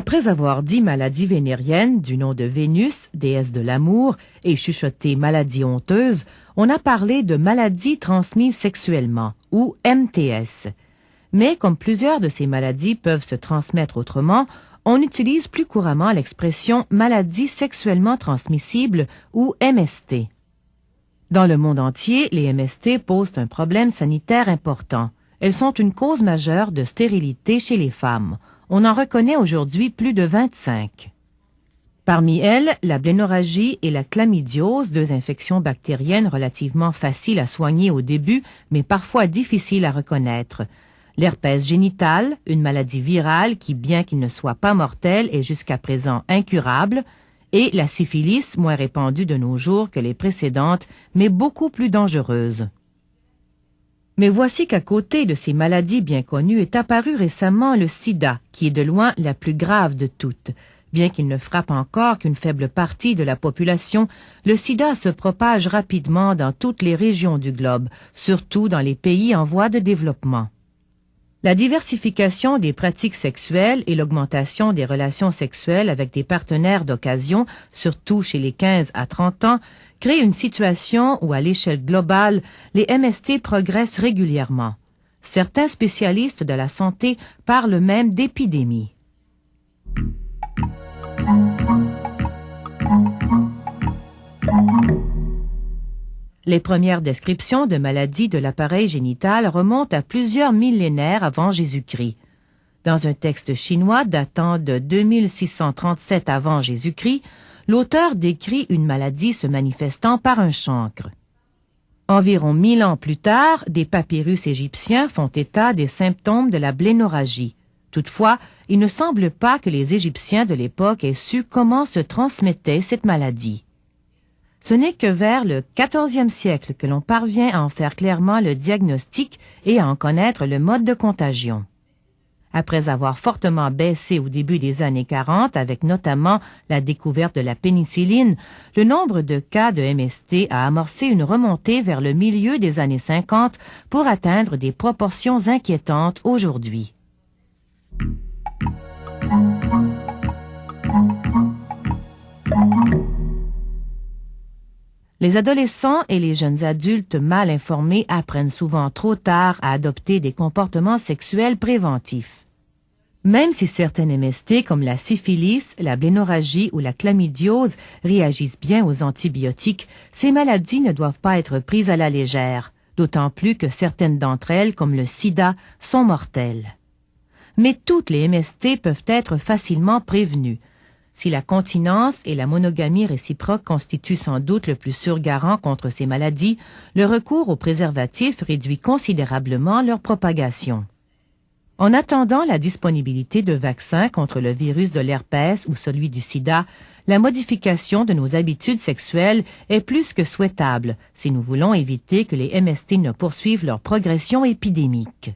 Après avoir dit maladie vénérienne du nom de Vénus, déesse de l'amour, et chuchoté maladie honteuse, on a parlé de maladie transmise sexuellement, ou MTS. Mais comme plusieurs de ces maladies peuvent se transmettre autrement, on utilise plus couramment l'expression maladie sexuellement transmissible, ou MST. Dans le monde entier, les MST posent un problème sanitaire important. Elles sont une cause majeure de stérilité chez les femmes. On en reconnaît aujourd'hui plus de 25. Parmi elles, la blénorragie et la chlamydiose, deux infections bactériennes relativement faciles à soigner au début, mais parfois difficiles à reconnaître. L'herpès génital, une maladie virale qui, bien qu'il ne soit pas mortelle, est jusqu'à présent incurable, et la syphilis, moins répandue de nos jours que les précédentes, mais beaucoup plus dangereuse. Mais voici qu'à côté de ces maladies bien connues est apparu récemment le sida, qui est de loin la plus grave de toutes. Bien qu'il ne frappe encore qu'une faible partie de la population, le sida se propage rapidement dans toutes les régions du globe, surtout dans les pays en voie de développement. La diversification des pratiques sexuelles et l'augmentation des relations sexuelles avec des partenaires d'occasion, surtout chez les 15 à 30 ans, crée une situation où, à l'échelle globale, les MST progressent régulièrement. Certains spécialistes de la santé parlent même d'épidémie. Les premières descriptions de maladies de l'appareil génital remontent à plusieurs millénaires avant Jésus-Christ. Dans un texte chinois datant de 2637 avant Jésus-Christ, l'auteur décrit une maladie se manifestant par un chancre. Environ 1000 ans plus tard, des papyrus égyptiens font état des symptômes de la blénorragie. Toutefois, il ne semble pas que les Égyptiens de l'époque aient su comment se transmettait cette maladie. Ce n'est que vers le XIVe siècle que l'on parvient à en faire clairement le diagnostic et à en connaître le mode de contagion. Après avoir fortement baissé au début des années 40, avec notamment la découverte de la pénicilline, le nombre de cas de MST a amorcé une remontée vers le milieu des années 50 pour atteindre des proportions inquiétantes aujourd'hui. Les adolescents et les jeunes adultes mal informés apprennent souvent trop tard à adopter des comportements sexuels préventifs. Même si certaines MST comme la syphilis, la blénorragie ou la chlamydiose réagissent bien aux antibiotiques, ces maladies ne doivent pas être prises à la légère, d'autant plus que certaines d'entre elles, comme le sida, sont mortelles. Mais toutes les MST peuvent être facilement prévenues. Si la continence et la monogamie réciproque constituent sans doute le plus sûr garant contre ces maladies, le recours aux préservatifs réduit considérablement leur propagation. En attendant la disponibilité de vaccins contre le virus de l'herpès ou celui du sida, la modification de nos habitudes sexuelles est plus que souhaitable si nous voulons éviter que les MST ne poursuivent leur progression épidémique.